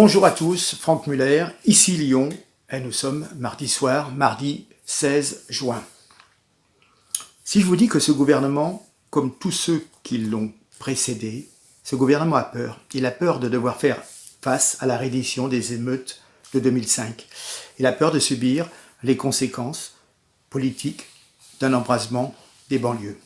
Bonjour à tous, Franck Muller, ici Lyon, et nous sommes mardi soir, mardi 16 juin. Si je vous dis que ce gouvernement, comme tous ceux qui l'ont précédé, ce gouvernement a peur. Il a peur de devoir faire face à la reddition des émeutes de 2005. Il a peur de subir les conséquences politiques d'un embrasement des banlieues.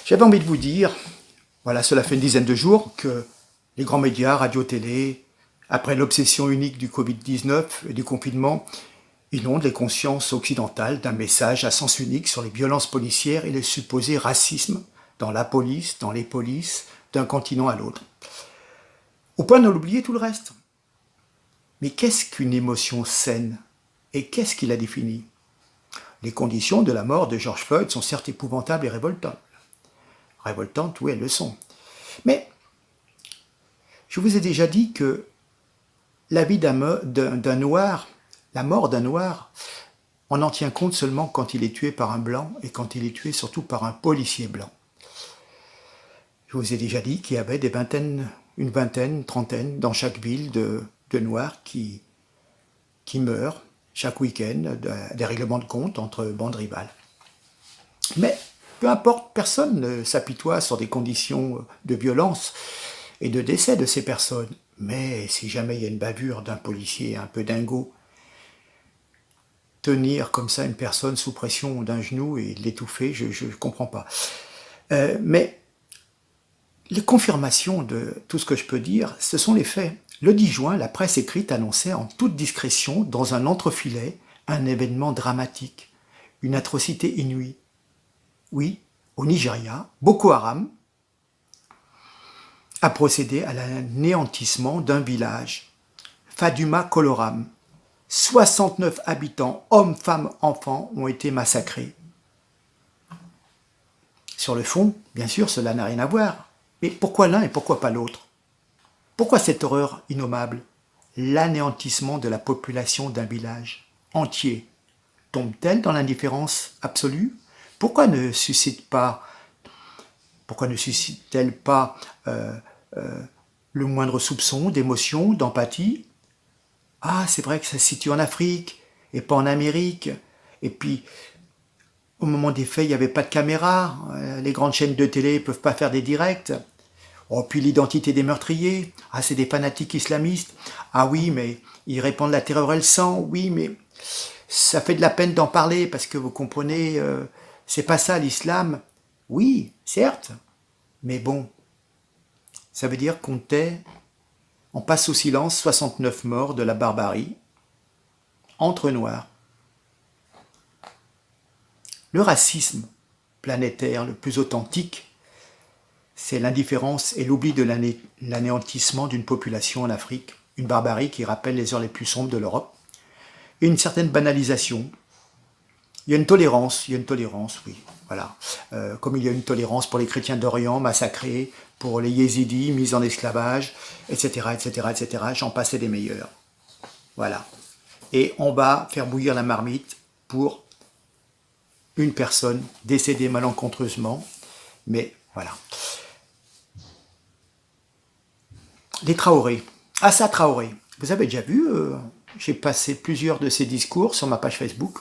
J'avais envie de vous dire, voilà, cela fait une dizaine de jours que les grands médias, radio, télé, après l'obsession unique du Covid-19 et du confinement, inondent les consciences occidentales d'un message à sens unique sur les violences policières et le supposé racisme dans la police, dans les polices, d'un continent à l'autre. Au point de l'oublier tout le reste. Mais qu'est-ce qu'une émotion saine? Et qu'est-ce qui la définit? Les conditions de la mort de George Floyd sont certes épouvantables et révoltantes. Révoltantes, oui, elles le sont. Mais je vous ai déjà dit que la vie d'un noir, la mort d'un noir, on en tient compte seulement quand il est tué par un blanc et quand il est tué surtout par un policier blanc. Je vous ai déjà dit qu'il y avait une vingtaine, une trentaine dans chaque ville de noirs qui meurent chaque week-end, des règlements de compte entre bandes rivales. Mais peu importe, personne ne s'apitoie sur des conditions de violence et de décès de ces personnes. Mais si jamais il y a une bavure d'un policier un peu dingo, tenir comme ça une personne sous pression d'un genou et l'étouffer, je ne comprends pas. Mais les confirmations de tout ce que je peux dire, ce sont les faits. Le 10 juin, la presse écrite annonçait en toute discrétion, dans un entrefilet, un événement dramatique, une atrocité inouïe. Oui, au Nigeria, Boko Haram a procédé à l'anéantissement d'un village, Faduma Koloram. 69 habitants, hommes, femmes, enfants, ont été massacrés. Sur le fond, bien sûr, cela n'a rien à voir. Mais pourquoi l'un et pourquoi pas l'autre? Pourquoi cette horreur innommable? L'anéantissement de la population d'un village entier tombe-t-elle dans l'indifférence absolue? Pourquoi ne suscite-t-elle pas le moindre soupçon d'émotion, d'empathie? Ah, c'est vrai que ça se situe en Afrique et pas en Amérique. Et puis, au moment des faits, il n'y avait pas de caméra. Les grandes chaînes de télé ne peuvent pas faire des directs. Oh, puis l'identité des meurtriers. Ah, c'est des fanatiques islamistes. Ah oui, mais ils répandent la terreur et le sang. Oui, mais ça fait de la peine d'en parler parce que vous comprenez, c'est pas ça l'islam. Oui, certes. Mais bon, ça veut dire qu'on tait, on passe au silence 69 morts de la barbarie entre noirs. Le racisme planétaire le plus authentique, c'est l'indifférence et l'oubli de l'anéantissement d'une population en Afrique, une barbarie qui rappelle les heures les plus sombres de l'Europe, et une certaine banalisation. Il y a une tolérance, oui, voilà. Comme il y a une tolérance pour les chrétiens d'Orient massacrés, pour les yézidis mis en esclavage, etc., etc., etc., j'en passais des meilleurs. Voilà. Et on va faire bouillir la marmite pour une personne décédée malencontreusement, mais voilà. Les Traoré. Assa Traoré. Vous avez déjà vu, j'ai passé plusieurs de ses discours sur ma page Facebook.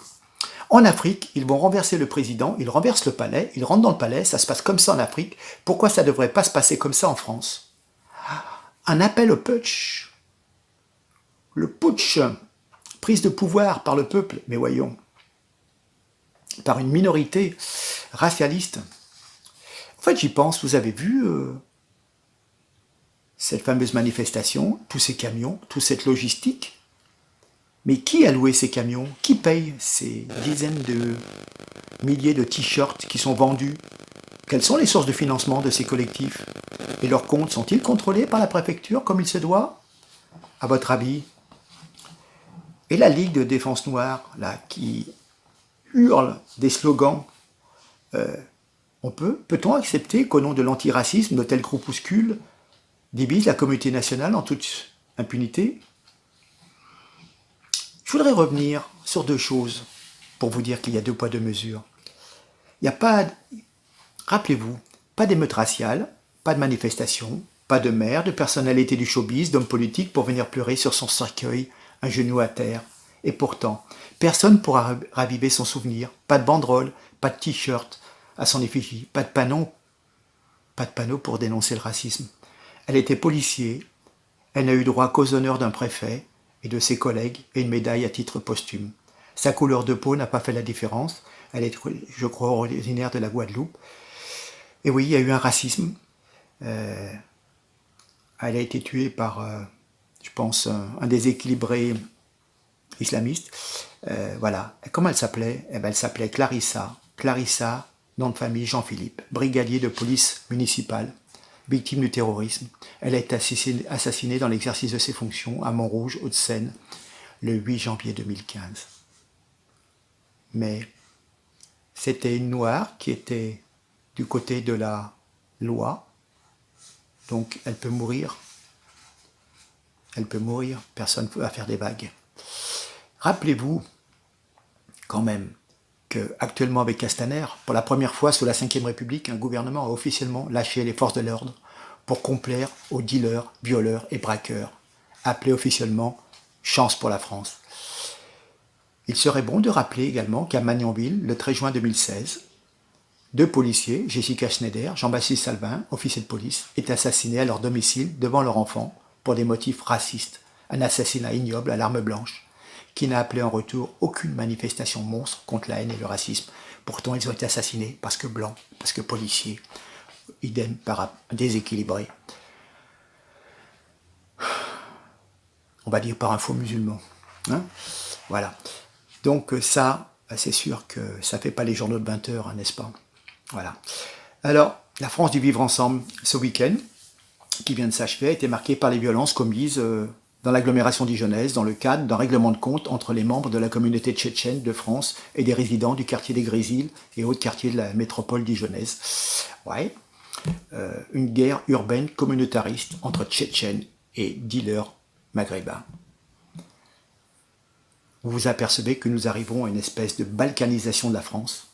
En Afrique, ils vont renverser le président, ils renversent le palais, ils rentrent dans le palais, ça se passe comme ça en Afrique. Pourquoi ça ne devrait pas se passer comme ça en France? Un appel au putsch. Le putsch, prise de pouvoir par le peuple, mais voyons, par une minorité racialiste. En fait, j'y pense, vous avez vu cette fameuse manifestation, tous ces camions, toute cette logistique. Mais qui a loué ces camions? Qui paye ces dizaines de milliers de t-shirts qui sont vendus? Quelles sont les sources de financement de ces collectifs? Et leurs comptes sont-ils contrôlés par la préfecture comme il se doit? À votre avis? Et la Ligue de défense noire, là, qui hurle des slogans, peut-on accepter qu'au nom de l'antiracisme, de tels groupuscules divisent la communauté nationale en toute impunité? Je voudrais revenir sur deux choses pour vous dire qu'il y a deux poids, deux mesures. Il n'y a pas, rappelez-vous, pas d'émeute raciale, pas de manifestation, Pas de mère, de personnalité du showbiz, d'homme politique pour venir pleurer sur son cercueil, un genou à terre. Et pourtant, personne pourra raviver son souvenir. Pas de banderole, pas de t-shirt à son effigie, pas de panneau pour dénoncer le racisme. Elle était policier, elle n'a eu droit qu'aux honneurs d'un préfet et de ses collègues et une médaille à titre posthume. Sa couleur de peau n'a pas fait la différence. Elle est, je crois, originaire de la Guadeloupe. Et oui, il y a eu un racisme. Elle a été tuée par, je pense, un déséquilibré islamiste. Voilà. Et comment elle s'appelait? Eh ben, elle s'appelait Clarissa. Clarissa, nom de famille Jean-Philippe, brigadier de police municipale, victime du terrorisme. Elle a été assassinée dans l'exercice de ses fonctions à Montrouge, Hauts-de-Seine, le 8 janvier 2015. Mais c'était une noire qui était du côté de la loi, donc elle peut mourir. Elle peut mourir, personne ne va faire des vagues. Rappelez-vous quand même qu'actuellement avec Castaner, pour la première fois sous la Ve République, un gouvernement a officiellement lâché les forces de l'ordre pour complaire aux dealers, violeurs et braqueurs, appelés officiellement « Chance pour la France ». Il serait bon de rappeler également qu'à Magnanville, le 13 juin 2016, 2 policiers, Jessica Schneider, Jean-Baptiste Salvin, officier de police, étaient assassinés à leur domicile devant leur enfant pour des motifs racistes. Un assassinat ignoble à l'arme blanche, qui n'a appelé en retour aucune manifestation monstre contre la haine et le racisme. Pourtant, ils ont été assassinés parce que blancs, parce que policiers, idem par déséquilibrés. On va dire par un faux musulman. Hein, voilà. Donc ça, c'est sûr que ça ne fait pas les journaux de 20 heures, hein, n'est-ce pas? Voilà. Alors, la France du vivre ensemble, ce week-end, qui vient de s'achever, a été marquée par les violences commises dans l'agglomération dijonnaise, dans le cadre d'un règlement de compte entre les membres de la communauté tchétchène de France et des résidents du quartier des Grésilles et autres quartiers de la métropole dijonnaise. Ouais. Une guerre urbaine communautariste entre Tchétchènes et dealers maghrébins. Vous vous apercevez que nous arrivons à une espèce de balkanisation de la France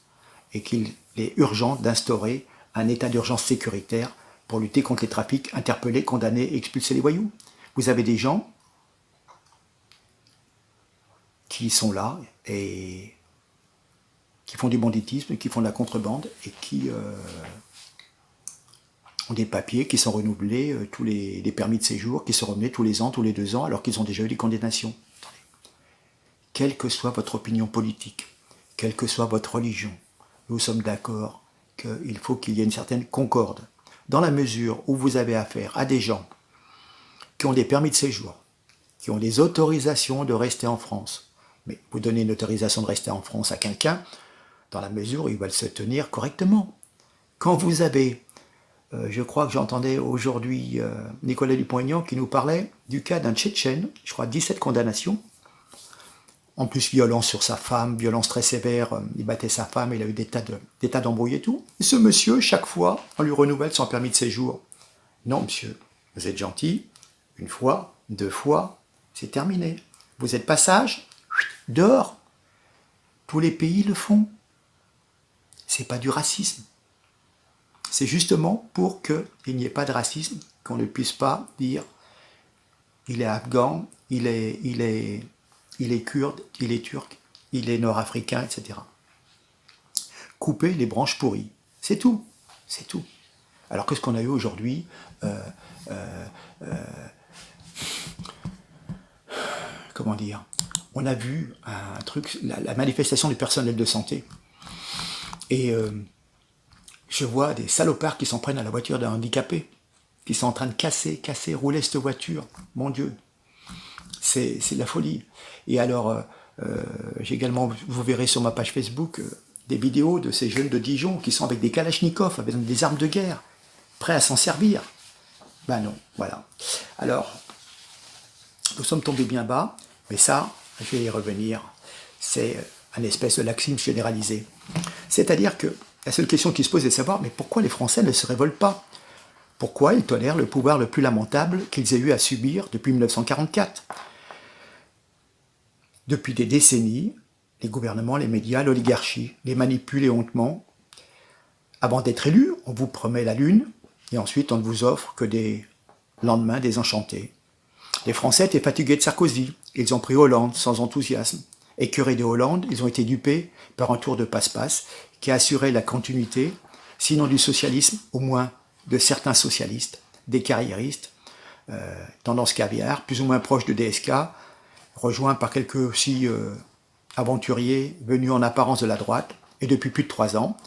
et qu'il est urgent d'instaurer un état d'urgence sécuritaire pour lutter contre les trafics, interpeller, condamner et expulser les voyous. Vous avez des gens qui sont là et qui font du banditisme, qui font de la contrebande et qui ont des papiers qui sont renouvelés, tous les permis de séjour qui sont renouvelés tous les ans, tous les 2 ans, alors qu'ils ont déjà eu des condamnations. Quelle que soit votre opinion politique, quelle que soit votre religion, nous sommes d'accord qu'il faut qu'il y ait une certaine concorde. Dans la mesure où vous avez affaire à des gens qui ont des permis de séjour, qui ont des autorisations de rester en France, mais vous donnez une autorisation de rester en France à quelqu'un, dans la mesure où il va se tenir correctement. Quand vous avez, je crois que j'entendais aujourd'hui Nicolas Dupont-Aignan qui nous parlait du cas d'un Tchétchène, je crois 17 condamnations, en plus violence sur sa femme, violence très sévère, il battait sa femme, il a eu des tas d'embrouilles et tout. Et ce monsieur, chaque fois, on lui renouvelle son permis de séjour. Non monsieur, vous êtes gentil, 1 fois, 2 fois, c'est terminé. Vous êtes passage, dehors. Tous les pays le font. C'est pas du racisme. C'est justement pour qu'il n'y ait pas de racisme, qu'on ne puisse pas dire il est afghan, il est kurde, il est turc, il est nord-africain, etc. Couper les branches pourries. C'est tout. C'est tout. Alors qu'est-ce qu'on a eu aujourd'hui comment dire? On a vu un truc, la manifestation du personnel de santé. Et je vois des salopards qui s'en prennent à la voiture d'un handicapé, qui sont en train de casser, rouler cette voiture. Mon Dieu, c'est de la folie. Et alors, j'ai également, vous verrez sur ma page Facebook, des vidéos de ces jeunes de Dijon qui sont avec des kalachnikovs, avec des armes de guerre, prêts à s'en servir. Ben non, voilà. Alors, nous sommes tombés bien bas, mais ça, je vais y revenir, c'est un espèce de laxisme généralisé. C'est-à-dire que la seule question qui se pose est de savoir, mais pourquoi les Français ne se révoltent pas? Pourquoi ils tolèrent le pouvoir le plus lamentable qu'ils aient eu à subir depuis 1944? Depuis des décennies, les gouvernements, les médias, l'oligarchie les manipulent hontement. Avant d'être élus, on vous promet la lune, et ensuite on ne vous offre que des lendemain désenchanté. Les Français étaient fatigués de Sarkozy. Ils ont pris Hollande sans enthousiasme. Écœurés de Hollande, ils ont été dupés par un tour de passe-passe qui a assuré la continuité, sinon du socialisme, au moins de certains socialistes, des carriéristes, tendance caviar, plus ou moins proches de DSK, rejoints par quelques aussi aventuriers venus en apparence de la droite. Et depuis plus de 3 ans,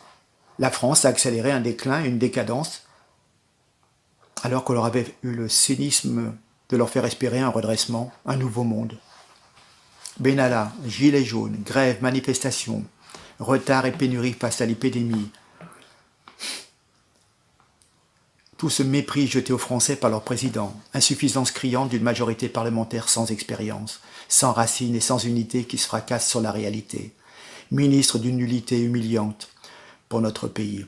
la France a accéléré un déclin et une décadence, alors qu'on leur avait eu le cynisme de leur faire espérer un redressement, un nouveau monde. Benalla, gilets jaunes, grèves, manifestations, retard et pénurie face à l'épidémie. Tout ce mépris jeté aux Français par leur président, insuffisance criante d'une majorité parlementaire sans expérience, sans racines et sans unité qui se fracasse sur la réalité, ministre d'une nullité humiliante pour notre pays.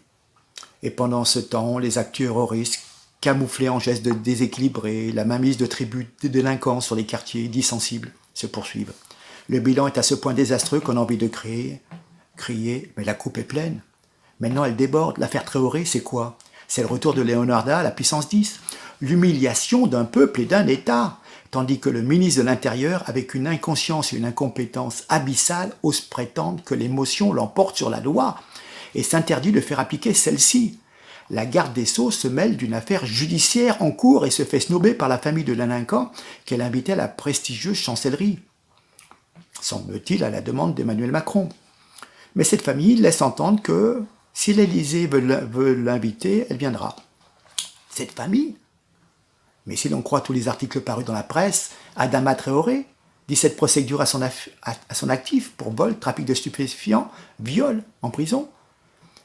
Et pendant ce temps, les actes terroristes, camouflés en gestes de déséquilibrés, la mainmise de tribus de délinquants sur les quartiers dits sensibles, se poursuivent. Le bilan est à ce point désastreux qu'on a envie de crier, mais la coupe est pleine. Maintenant, elle déborde. L'affaire Traoré, c'est quoi? C'est le retour de Leonarda à la puissance 10. L'humiliation d'un peuple et d'un État. Tandis que le ministre de l'Intérieur, avec une inconscience et une incompétence abyssale, ose prétendre que l'émotion l'emporte sur la loi et s'interdit de faire appliquer celle-ci. La garde des Sceaux se mêle d'une affaire judiciaire en cours et se fait snober par la famille de délinquants qu'elle invitait à la prestigieuse chancellerie. Semble-t-il à la demande d'Emmanuel Macron. Mais cette famille laisse entendre que si l'Élysée veut l'inviter, elle viendra. Cette famille? Mais si l'on croit tous les articles parus dans la presse, Adama Traoré, 17 procédures à son actif pour vol, trafic de stupéfiants, viol en prison.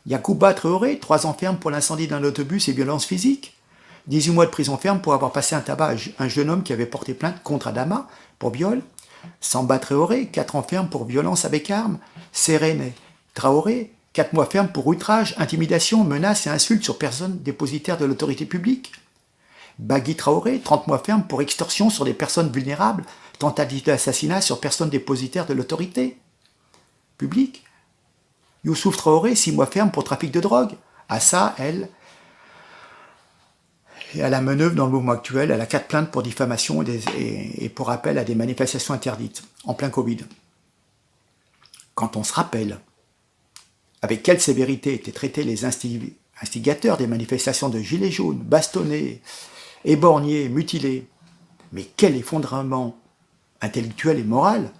Yacouba Traoré, 3 ans ferme pour l'incendie d'un autobus et violence physique. 18 mois de prison ferme pour avoir passé un tabac à un jeune homme qui avait porté plainte contre Adama pour viol. Samba Traoré, 4 ans ferme pour violence avec arme. Serene Traoré, 4 mois ferme pour outrage, intimidation, menaces et insultes sur personnes dépositaires de l'autorité publique. Bagui Traoré, 30 mois ferme pour extorsion sur des personnes vulnérables, tentative d'assassinat sur personnes dépositaires de l'autorité publique. Youssouf Traoré, 6 mois ferme pour trafic de drogue. Assa, elle, est à la manœuvre dans le mouvement actuel. Elle a 4 plaintes pour diffamation et pour appel à des manifestations interdites, en plein Covid. Quand on se rappelle avec quelle sévérité étaient traités les instigateurs des manifestations de gilets jaunes, bastonnés, éborgnés, mutilés, mais quel effondrement intellectuel et moral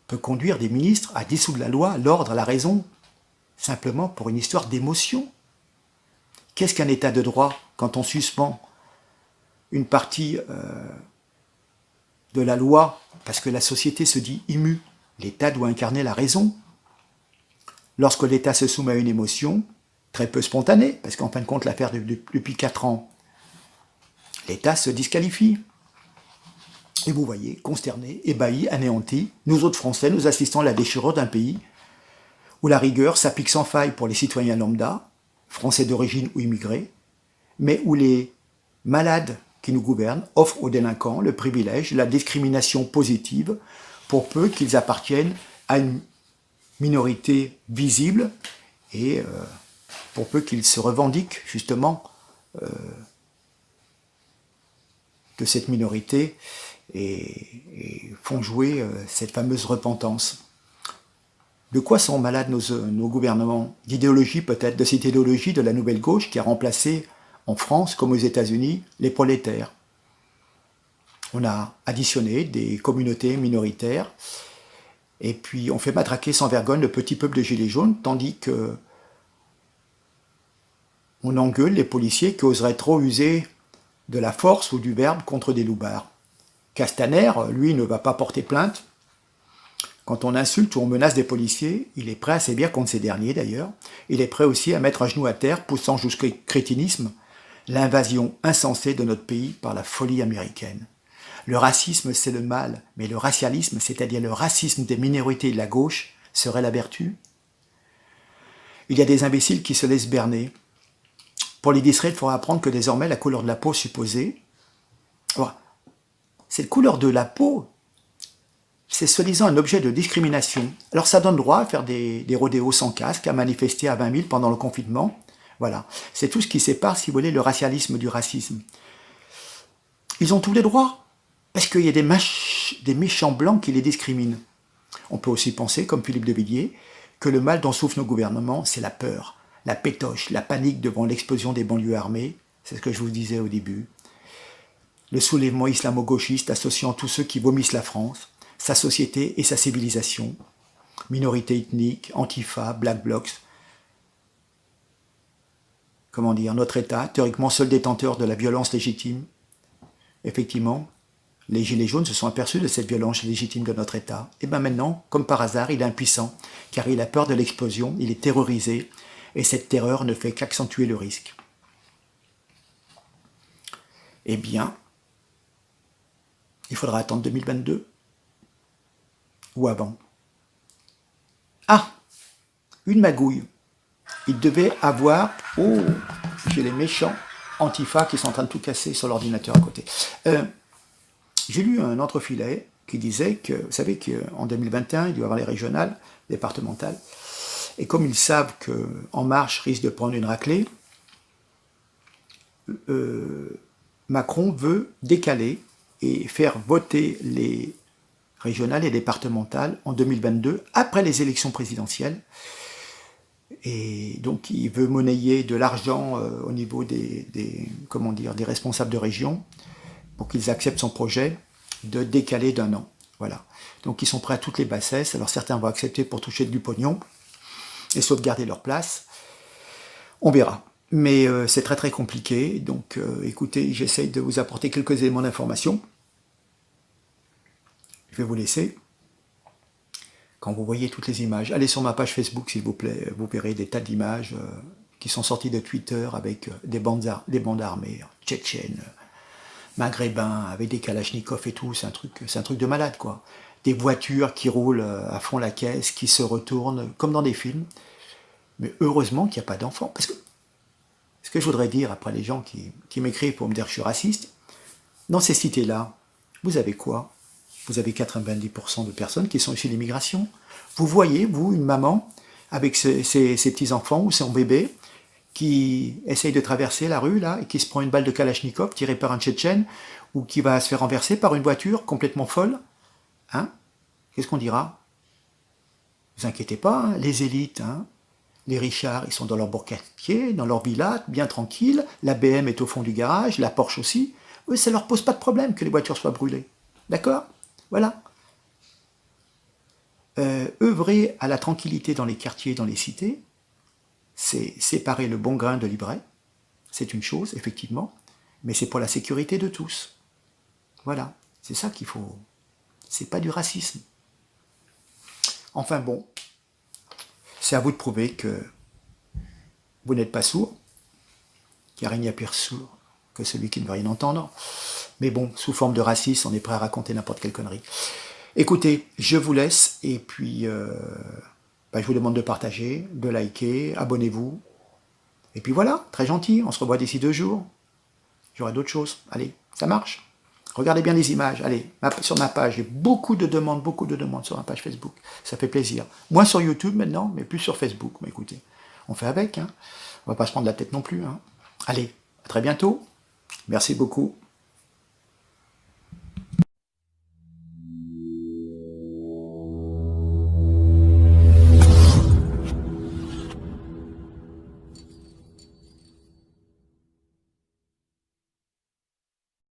peut conduire des ministres à dissoudre la loi, l'ordre, la raison, simplement pour une histoire d'émotion. Qu'est-ce qu'un état de droit quand on suspend une partie de la loi parce que la société se dit immue? L'État doit incarner la raison. Lorsque l'État se soumet à une émotion, très peu spontanée, parce qu'en fin de compte, l'affaire depuis 4 ans, l'État se disqualifie. Et vous voyez, consternés, ébahis, anéantis, nous autres Français, nous assistons à la déchirure d'un pays où la rigueur s'applique sans faille pour les citoyens lambda, français d'origine ou immigrés, mais où les malades qui nous gouvernent offrent aux délinquants le privilège, la discrimination positive, pour peu qu'ils appartiennent à une minorité visible et pour peu qu'ils se revendiquent justement de cette minorité et font jouer cette fameuse repentance. De quoi sont malades nos gouvernements? D'idéologie peut-être, de cette idéologie de la nouvelle gauche qui a remplacé en France, comme aux États-Unis, les prolétaires. On a additionné des communautés minoritaires et puis on fait matraquer sans vergogne le petit peuple de gilets jaunes, tandis que on engueule les policiers qui oseraient trop user de la force ou du verbe contre des loupards. Castaner, lui, ne va pas porter plainte. Quand on insulte ou on menace des policiers, il est prêt à sévir contre ces derniers d'ailleurs. Il est prêt aussi à mettre un genou à terre, poussant jusqu'au crétinisme l'invasion insensée de notre pays par la folie américaine. Le racisme, c'est le mal, mais le racialisme, c'est-à-dire le racisme des minorités de la gauche, serait la vertu. Il y a des imbéciles qui se laissent berner. Pour les distraire, il faudra apprendre que désormais, la couleur de la peau supposée, cette couleur de la peau, c'est soi-disant un objet de discrimination. Alors ça donne droit à faire des rodéos sans casque, à manifester à 20 000 pendant le confinement, Voilà. C'est tout ce qui sépare, si vous voulez, le racialisme du racisme. Ils ont tous les droits, parce qu'il y a des méchants blancs qui les discriminent. On peut aussi penser, comme Philippe de Villiers, que le mal dont souffrent nos gouvernements, c'est la peur, la pétoche, la panique devant l'explosion des banlieues armées, c'est ce que je vous disais au début. Le soulèvement islamo-gauchiste associant tous ceux qui vomissent la France, sa société et sa civilisation, minorités ethniques, antifa, black blocs, comment dire, notre État, théoriquement seul détenteur de la violence légitime. Effectivement, les Gilets jaunes se sont aperçus de cette violence légitime de notre État. Et bien maintenant, comme par hasard, il est impuissant, car il a peur de l'explosion, il est terrorisé, et cette terreur ne fait qu'accentuer le risque. Eh bien, il faudra attendre 2022, ou avant. Ah, une magouille. Il devait avoir... Oh, j'ai les méchants Antifa qui sont en train de tout casser sur l'ordinateur à côté. J'ai lu un entrefilet qui disait que, vous savez qu'en 2021, il doit y avoir les régionales, départementales, et comme ils savent qu'En Marche risque de prendre une raclée, Macron veut décaler et faire voter les régionales et départementales en 2022, après les élections présidentielles. Et donc il veut monnayer de l'argent au niveau des responsables de région pour qu'ils acceptent son projet de décaler d'1 an. Voilà. Donc ils sont prêts à toutes les bassesses. Alors certains vont accepter pour toucher du pognon et sauvegarder leur place. On verra. Mais c'est très très compliqué. Donc écoutez, j'essaye de vous apporter quelques éléments d'information. Je vais vous laisser. Quand vous voyez toutes les images, allez sur ma page Facebook s'il vous plaît, vous verrez des tas d'images qui sont sorties de Twitter avec des bandes armées, tchétchènes, maghrébins, avec des kalachnikovs et tout, c'est un truc de malade quoi. Des voitures qui roulent à fond la caisse, qui se retournent, comme dans des films. Mais heureusement qu'il n'y a pas d'enfants. Parce que ce que je voudrais dire après les gens qui m'écrivent pour me dire que je suis raciste, dans ces cités-là, vous avez quoi ? Vous avez 90% de personnes qui sont issues de l'immigration. Vous voyez, vous, une maman, avec ses petits-enfants ou son bébé, qui essaye de traverser la rue, là, et qui se prend une balle de Kalachnikov tirée par un Tchétchène, ou qui va se faire renverser par une voiture complètement folle. Hein ? Qu'est-ce qu'on dira ? Ne vous inquiétez pas, hein, les élites, hein, les richards, ils sont dans leur beau quartier, dans leur villa, bien tranquilles, la BM est au fond du garage, la Porsche aussi. Eux, ça leur pose pas de problème que les voitures soient brûlées. D'accord ? Voilà. Œuvrer à la tranquillité dans les quartiers, dans les cités, c'est séparer le bon grain de l'ivraie. C'est une chose, effectivement, mais c'est pour la sécurité de tous. Voilà, c'est ça qu'il faut. C'est pas du racisme. Enfin bon, c'est à vous de prouver que vous n'êtes pas sourd, car il n'y a pire sourd que celui qui ne veut rien entendre. Mais bon, sous forme de racisme, on est prêt à raconter n'importe quelle connerie. Écoutez, je vous laisse, et puis je vous demande de partager, de liker, abonnez-vous. Et puis voilà, très gentil, on se revoit d'ici 2 jours. J'aurai d'autres choses. Allez, ça marche. Regardez bien les images. Allez, sur ma page, j'ai beaucoup de demandes sur ma page Facebook. Ça fait plaisir. Moins sur YouTube maintenant, mais plus sur Facebook. Mais écoutez, on fait avec. Hein. On va pas se prendre la tête non plus. Hein. Allez, à très bientôt. Merci beaucoup.